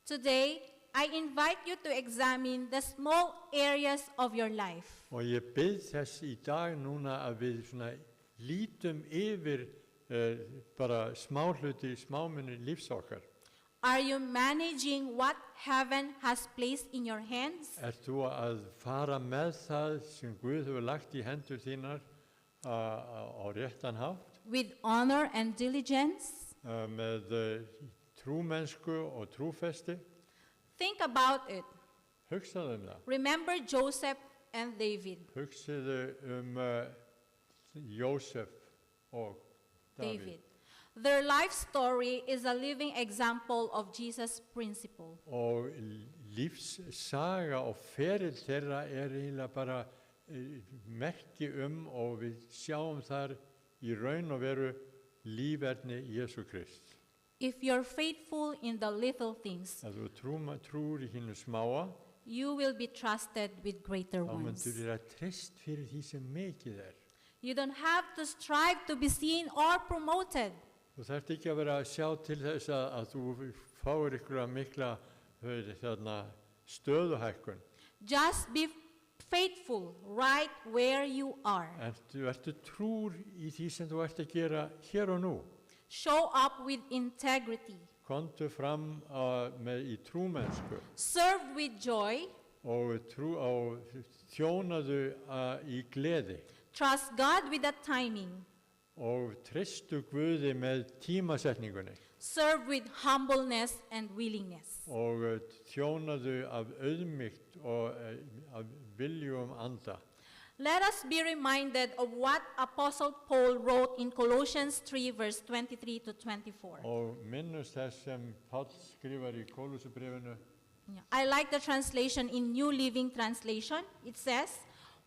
Today, I invite you to examine the small areas of your life. Og ég bið þess í dag núna að við svona lítum yfir bara smáhluti, smámunni lífs okkar. Are you managing what heaven has placed in your hands? Ert þú að fara með það sem Guð hefur lagt í hendur þínar á réttan hátt, With honor and diligence? með trúmennsku og trúfesti? Think about it. Hugsaðu það. Remember Joseph and David. Hugsaðu Jósef og David. Their life story is a living example of Jesus' principle. Og lífssaga og ferill þeirra eiginlega bara merki og við sjáum þar í raun og veru líferni Jesú Krist. If you're faithful in the little things, Ef þú trúir í hinu smáa, you will be trusted with greater þá ones. myndur þér að treyst fyrir því sem mikið You don't have to strive to be seen or promoted. Þú þarft ekki að vera að sjá til þess að þú fáir ykkur mikla stöðuhækkun. Just be faithful right where you are. Ertu trúr í því sem þú ert að gera hér og nú? Show up with integrity. Komdu fram í trúmennsku Serve with joy. og þjónaðu í gleði Trust God with the timing. og treystu Guði með tímasetningunni Serve with humbleness and willingness. og þjónaðu af auðmýkt og af viljum anda. Let us be reminded of what Apostle Paul wrote in Colossians 3, verse 23 to 24. Og minnust þess sem Páll skrifar í Kólusubréfinu. Yeah. I like the translation in New Living Translation. It says,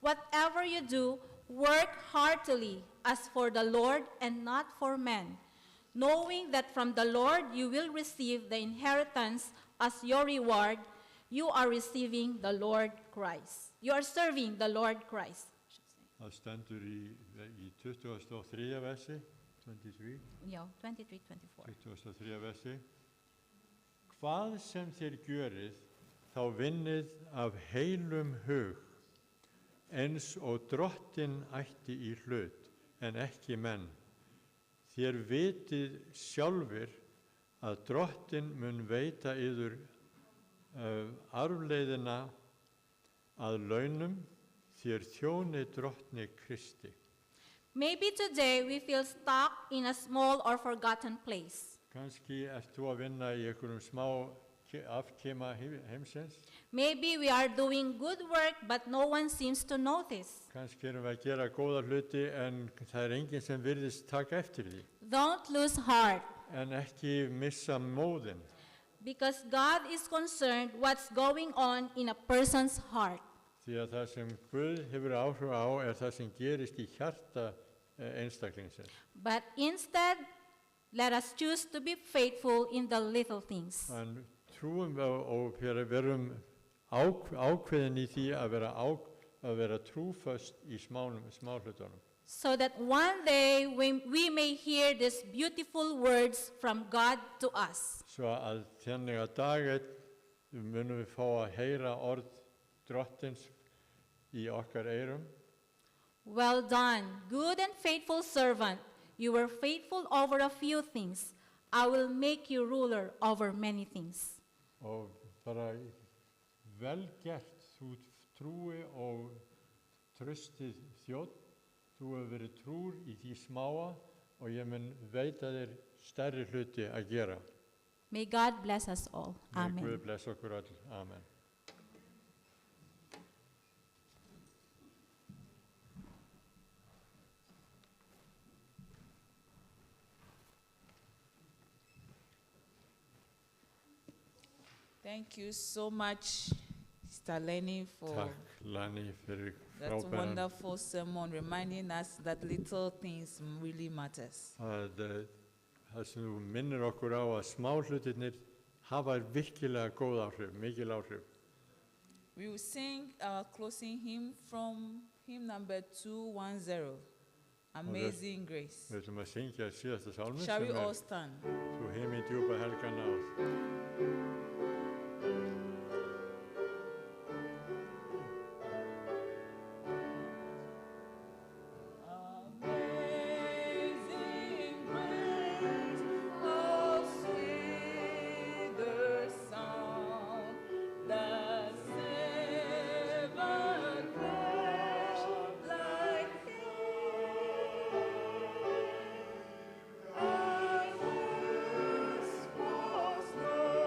whatever you do, work heartily as for the Lord and not for men, knowing that from the Lord you will receive the inheritance as your reward. You are receiving the Lord Christ. You are serving the Lord Christ. Það stendur í 23. versi, 23. Yeah, 23, 24. 23. versi. Hvað sem þér gjörið, þá vinnið af heilum hug, eins og drottin ætti í hlut, en ekki menn. Þér vitið sjálfir að drottin mun veita yður arfleiðina að launum, þér þjóni drottni Kristi. Maybe today we feel stuck in a small or forgotten place. Kannski ert þú að vinna í einhverjum smá afkima heimsins. Maybe we are doing good work, but no one seems to notice. Kannski erum við að gera góða hluti en það er enginn sem virðist taka eftir því. Don't lose heart, En ekki missa móðin. because God is concerned what's going on in a person's heart. Því að það sem Guð hefur áhrif á er það sem gerist í hjarta einstaklingsins. But instead, let us choose to be faithful in the little things. En trúum og verum ákveðin í því að vera trúföst í smáhlutunum. So that one day we may hear these beautiful words from God to us. Svo að þannig að dag einn munum við fá að heyra orð Drottins í okkar eyrum. Well done, good and faithful servant. You were faithful over a few things. I will make you ruler over many things. Og bara vel gert, þú trúi og tröstið þjódd, þú hefur verið trúr í því smáa og ég mun veita þér stærri hluti að gera. May God bless us all. May Amen. Guð bless okkur öll. Amen. Thank you so much, Sister Lenny, for Takk Lani fyrir that frábæran wonderful sermon, reminding us that little things really matters. að það sem þú minnir okkur á að smáhlutirnir hafa virkilega góð áhrif, mikil áhrif. We will sing our closing hymn from hymn number 210, Amazing Grace. Við ætlum að syngja síðasta sálminn Shall we sem all er stand? Þú heimi djúpa helga náð. Amazing grace, how sweet the sound that saved a wretch like me. I once was lost.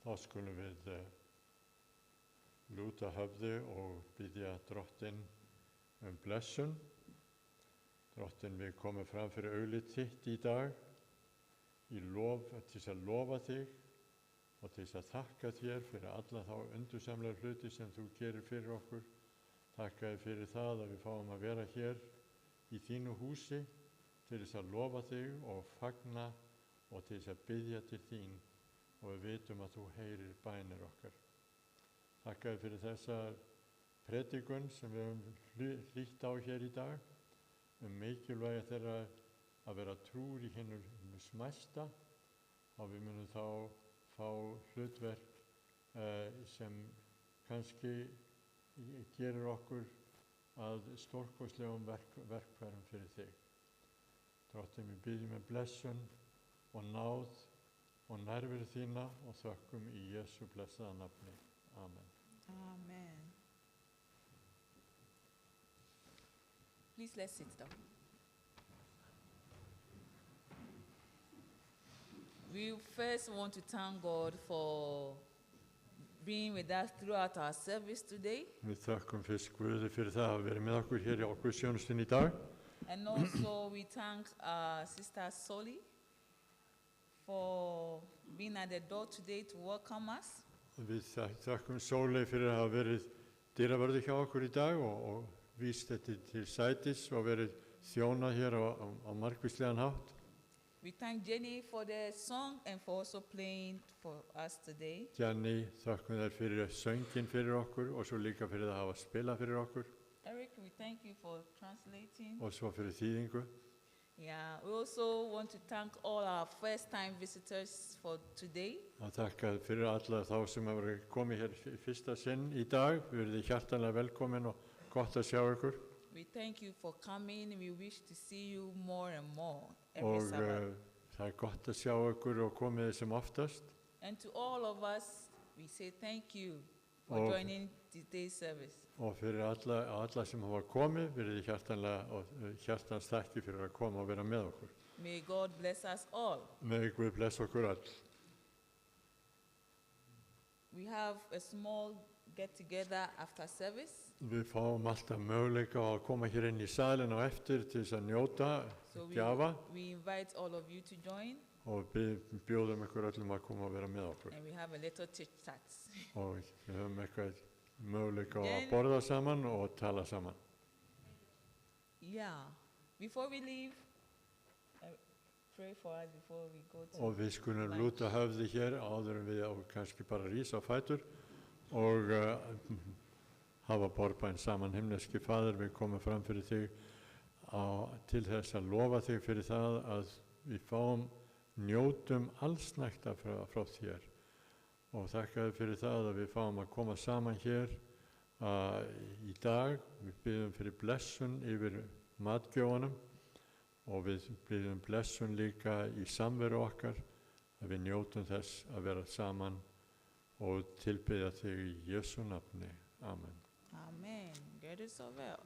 þá skulum við lúta höfði og biðja Drottinn blessun. Drottinn, við komum fram fyrir auglið þitt í dag, til þess að lofa þig og til þess að þakka þér fyrir alla þá undursamlega hluti sem þú gerir fyrir okkur. Þakka þér fyrir það að við fáum að vera hér í þínu húsi til þess að lofa þig og fagna og til þess að biðja til þín, og við vitum að þú heyrir bænir okkar. Þakka þér fyrir þessa predikun sem við höfum hlýtt á hér í dag, mikilvægi þeirra að vera trúr í hinu smæsta, og við munum þá fá hlutverk sem kannski gerir okkur að stórkostlegum verkfærum fyrir þig. Drottinn, við biðjum blessun og náð og nærveru þína og þökkum í Jesú blessaða nafni. Amen. Amen. Please let's sit down. We first want to thank God for being with us throughout our service today, Við þökkum fyrst Guði fyrir það að vera með okkur hér í okkur sjónustin í dag. and also we thank Sister Soli for being at the door today to welcome us. Við þökkum Sóley fyrir að hafa verið dyravörður hjá okkur í dag og víst þetta til sætis og verið þjónað hér á margvíslegan hátt. We thank Jenny for the song and for also playing for us today. Jenny, þökkum þér fyrir sönginn fyrir okkur og svo líka fyrir að hafa spilað fyrir okkur Eric, we thank you for translating. og svo fyrir þýðingu. Yeah, we also want to thank all our first-time visitors for today. Að þakka fyrir alla þá sem hafa komið hér í fyrsta sinn í dag. Við erum hjartanlega velkomin og gott að sjá ykkur. We thank you for coming. We wish to see you more and more every Og Sabbath. það gott að sjá ykkur og komið sem oftast. And to all of us, we say thank you for Og- joining today's service. Og fyrir alla sem hafa komið, verið hjartanlega og hjartans þakki fyrir að koma og vera með okkur. May God bless us all. Með Guð blessa okkur all. We have a small get-together after service. Við fáum alltaf möguleika á að koma hér inn í salin á eftir til þess að njóta So gjafa we invite all of you to join, og bjóðum ykkur öllum að koma og vera með okkur. and we have a little chit-chat. Og við höfum eitthvað möguleika á að Then- borða saman og tala saman. Yeah. Before we leave, pray for us before we go to Og við skulum lunch. lúta höfði hér áður en við og kannski bara rísa á fætur og hafa borðbæn saman. Himneski Faðir, við komum fram fyrir þig til þess að lofa þig fyrir það að við fáum njótum allsnægta frá þér. Og þakka þér fyrir það að við fáum að koma saman hér í dag. Við biðjum fyrir blessun yfir matgjöfunum og við biðjum blessun líka í samveru okkar, að við njótum þess að vera saman og tilbiðja þig í Jesú nafni. Amen. Amen. Get it so well.